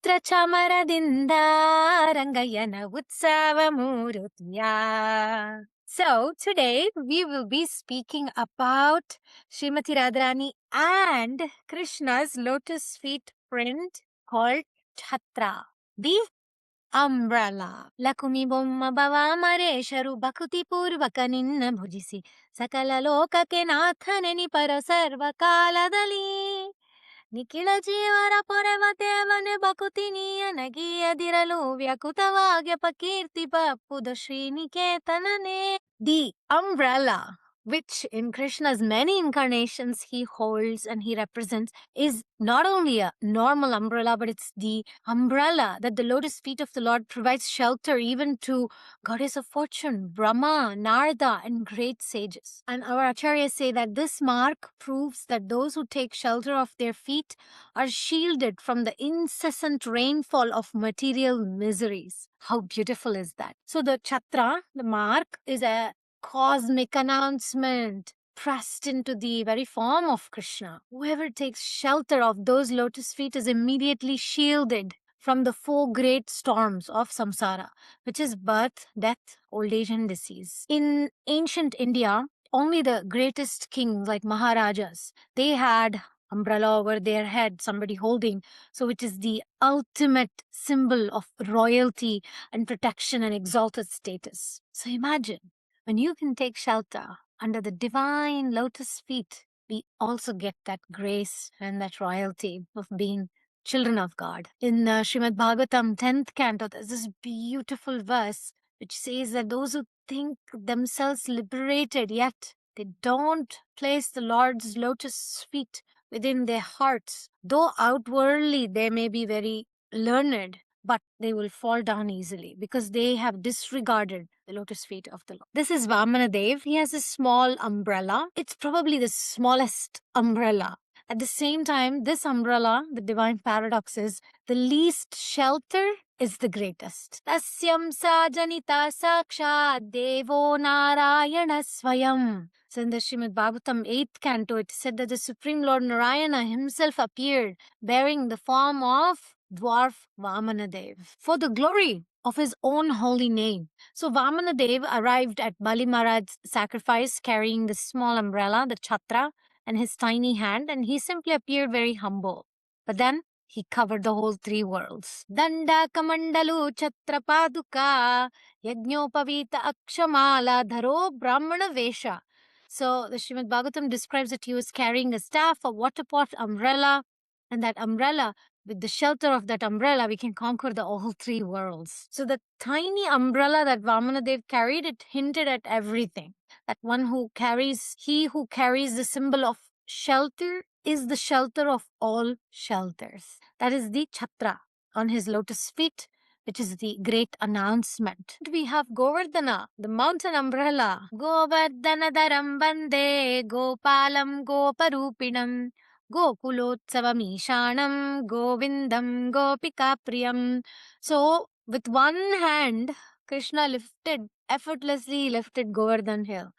ಚಿತ್ರ ಚಾಮರದಿಂದ ರಂಗಯ್ಯನ ಉತ್ಸವ ಮೂರುತಿಯ. So today we will be speaking about Srimati Radharani and Krishna's lotus feet print called Chhatra, the umbrella. Lakumi ಬೊಮ್ಮ ಭವಾಮರೇಶರು ಭಕುತಿ ಪೂರ್ವಕ ನಿನ್ನ ಭುಜಿಸಿ ಸಕಲ ಲೋಕಕ್ಕೆ ನಾಥನೆನಿಪರ ಸರ್ವಕಾಲದಲ್ಲಿ. ನಿಖಿಳ ಜೀವರ ಪೊರೆವ ದೇವನೆ ಬಕುತಿ ನೀಯನಗೀಯದಿರಲು ವ್ಯಕುತವಾಗ್ಯಪ ಕೀರ್ತಿಪ ಪುದ ಶ್ರೀನಿಕೇತನನೇ. The umbrella, which in Krishna's many incarnations he holds and he represents, is not only a normal umbrella, but it's the umbrella that the lotus feet of the Lord provides shelter even to goddess of fortune, Brahma, Narada, and great sages. And our acharyas say that this mark proves that those who take shelter of their feet are shielded from the incessant rainfall of material miseries. How beautiful is that? So the chhatra, the mark, is a cosmic announcement pressed into the very form of Krishna. Whoever takes shelter of those lotus feet is immediately shielded from the four great storms of samsara, which is birth, death, old age, and disease. In ancient India, only the greatest kings like Maharajas, they had umbrella over their head, somebody holding, so it is the ultimate symbol of royalty and protection and exalted status. So imagine, when you can take shelter under the divine lotus feet, we also get that grace and that royalty of being children of God. In Srimad Bhagavatam 10th canto, there's this beautiful verse which says that those who think themselves liberated, yet they don't place the Lord's lotus feet within their hearts, though outwardly they may be very learned, but they will fall down easily because they have disregarded the lotus feet of the Lord. This is Vamanadev. He has a small umbrella. It's probably the smallest umbrella. At the same time, this umbrella, the divine paradox is, the least shelter is the greatest. Tasyam sa janita sakshat devo narayana swayam. So in the Srimad Bhagavatam 8th canto, it said that the Supreme Lord Narayana himself appeared bearing the form of dwarf Vamanadev for the glory of his own holy name. So Vamanadev arrived at Bali Maharaj's sacrifice carrying the small umbrella, the chhatra, and his tiny hand, and he simply appeared very humble. But then he covered the whole three worlds. Danda kamandalu chhatra paduka yagnopavita akshamala dharo brahmana vesha. So the Srimad Bhagavatam describes that he was carrying a staff, a water pot, umbrella, and that umbrella, with the shelter of that umbrella, we can conquer the all three worlds. So the tiny umbrella that Vamanadev carried, it hinted at everything. That he who carries the symbol of shelter is the shelter of all shelters. That is the chhatra on his lotus feet, which is the great announcement. We have Govardhana, the mountain umbrella. Govardhanadaram bande gopalam goparupinam Gokulotsavamishanam Govindam Gopikapriyam. So with one hand, Krishna effortlessly lifted Govardhan hill,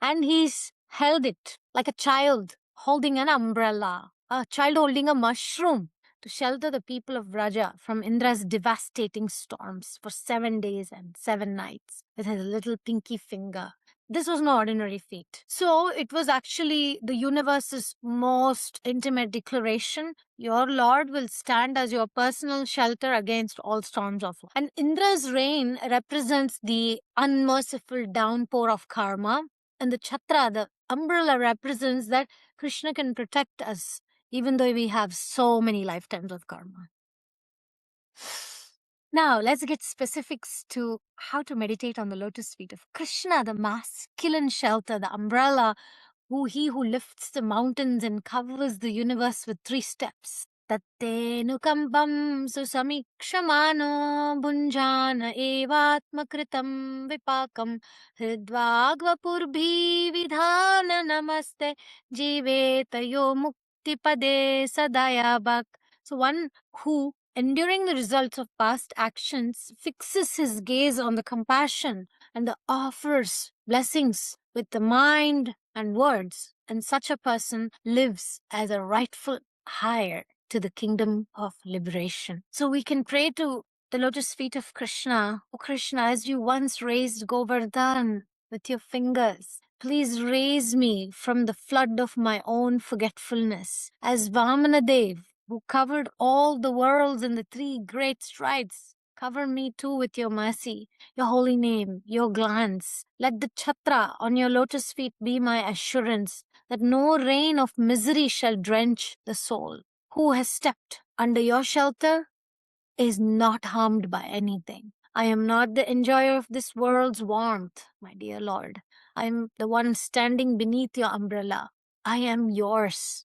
and he's held it like a child holding an umbrella, a child holding a mushroom to shelter the people of Vraja from Indra's devastating storms for 7 days and 7 nights with his little pinky finger. This was no ordinary feat. So it was actually the universe's most intimate declaration. Your Lord will stand as your personal shelter against all storms of life. And Indra's reign represents the unmerciful downpour of karma. And the chhatra, the umbrella, represents that Krishna can protect us even though we have so many lifetimes of karma. Now, let's get specifics to how to meditate on the lotus feet of Krishna, the masculine shelter, the umbrella, he who lifts the mountains and covers the universe with 3 steps. Tattenukambam susamikshmano bunjana evatmakritam vipakam hridvagvapurbi vidhana namaste jivetayo muktipade sadayabak. So one who, enduring the results of past actions, fixes his gaze on the compassion and offers blessings with the mind and words, and such a person lives as a rightful heir to the kingdom of liberation. So we can pray to the lotus feet of Krishna. Oh Krishna, as you once raised Govardhan with your fingers, please raise me from the flood of my own forgetfulness. As Vamanadev, who covered all the worlds in the three great strides, cover me too with your mercy, your holy name, your glance. Let the chhatra on your lotus feet be my assurance that no rain of misery shall drench the soul. Who has stepped under your shelter is not harmed by anything. I am not the enjoyer of this world's warmth, my dear Lord. I am the one standing beneath your umbrella. I am yours,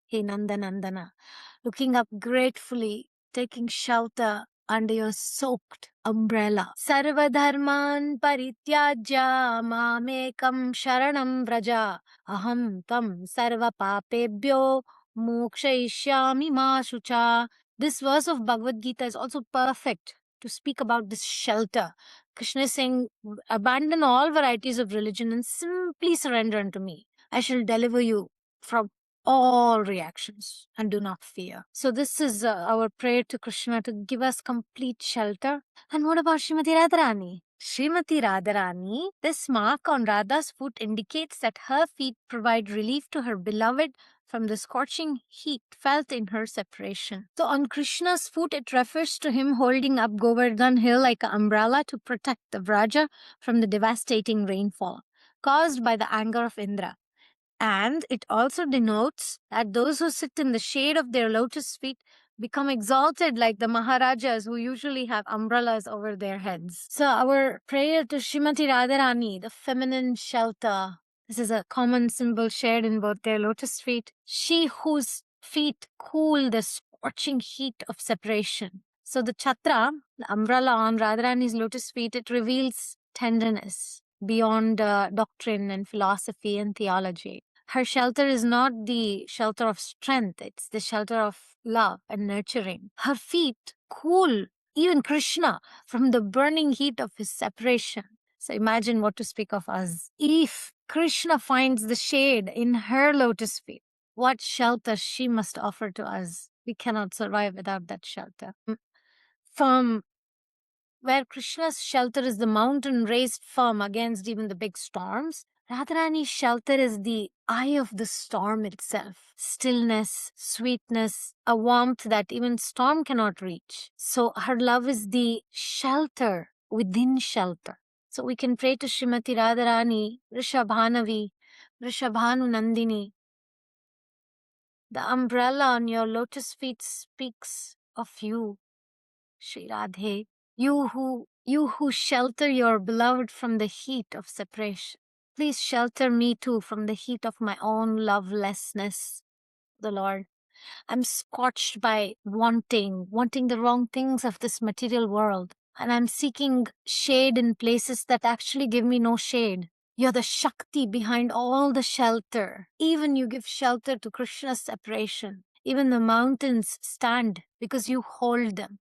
He Nandanandana, looking up gratefully, taking shelter under your soaked umbrella. Sarvadharman parityajya mamekam sharanam vraja aham tam sarva papebhyo mokshayishyami ma shucha. This verse of Bhagavad Gita is also perfect to speak about this shelter. Krishna is saying, abandon all varieties of religion and simply surrender unto me. I shall deliver you from all reactions and do not fear. So this is our prayer to Krishna to give us complete shelter. And what about Srimati Radharani? Srimati Radharani, this mark on Radha's foot indicates that her feet provide relief to her beloved from the scorching heat felt in her separation. So on Krishna's foot, it refers to him holding up Govardhan hill like an umbrella to protect the Vraja from the devastating rainfall caused by the anger of Indra. And it also denotes that those who sit in the shade of their lotus feet become exalted like the Maharajas who usually have umbrellas over their heads. So our prayer to Srimati Radharani, the feminine shelter. This is a common symbol shared in both their lotus feet. She whose feet cool the scorching heat of separation. So the chhatra, the umbrella on Radharani's lotus feet, it reveals tenderness beyond doctrine and philosophy and theology. Her shelter is not the shelter of strength, it's the shelter of love and nurturing. Her feet cool even Krishna from the burning heat of his separation. So imagine what to speak of us. If Krishna finds the shade in her lotus feet, what shelter she must offer to us. We cannot survive without that shelter. From where Krishna's shelter is the mountain raised firm against even the big storms, Radharani's shelter is the eye of the storm itself. Stillness, sweetness, a warmth that even storm cannot reach. So her love is the shelter within shelter. So we can pray to Srimati Radharani, Rishabhanavi, Rishabhanu Nandini. The umbrella on your lotus feet speaks of you, Shri Radhe. You who shelter your beloved from the heat of separation. Please shelter me too from the heat of my own lovelessness, the Lord. I'm scorched by wanting the wrong things of this material world. And I'm seeking shade in places that actually give me no shade. You're the Shakti behind all the shelter. Even you give shelter to Krishna's separation. Even the mountains stand because you hold them.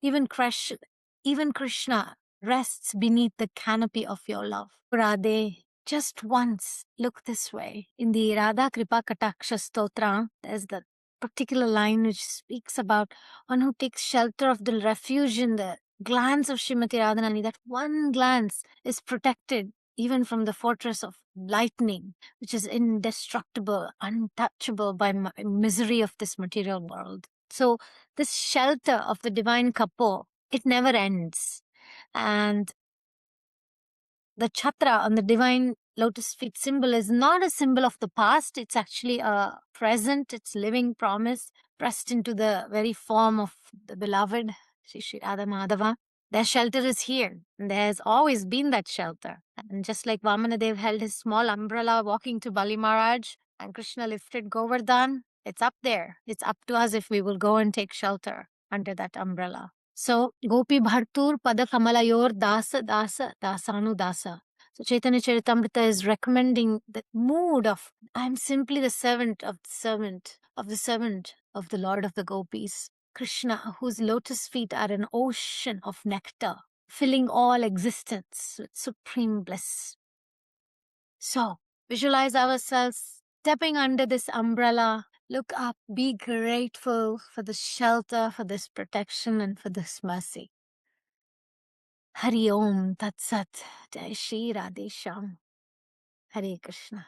Even Krishna rests beneath the canopy of your love. Radhe, just once look this way. In the Radha Kripa Kataksha Stotra, there's the particular line which speaks about one who takes shelter of the refuge in the glance of Srimati Radharani. That one glance is protected even from the fortress of lightning, which is indestructible, untouchable by misery of this material world. So this shelter of the divine kapo, it never ends. And the chhatra on the divine lotus feet symbol is not a symbol of the past. It's actually a present. It's living promise pressed into the very form of the beloved, Shri Radha Madhava. Their shelter is here. And there has always been that shelter. And just like Vamanadev held his small umbrella walking to Bali Maharaj and Krishna lifted Govardhan, it's up there. It's up to us if we will go and take shelter under that umbrella. So, Gopi Bhartur Pada Kamalayor Dasa Dasa Dasanu Dasa. So, Chaitanya Charitamrita is recommending the mood of, I'm simply the servant of the servant of the servant of the Lord of the Gopis. Krishna, whose lotus feet are an ocean of nectar, filling all existence with supreme bliss. So, visualize ourselves stepping under this umbrella, Look up, be grateful for this shelter, for this protection, and for this mercy. Hari Om Tat Sat. Jai Shri Radhe Shyam. Hare Krishna.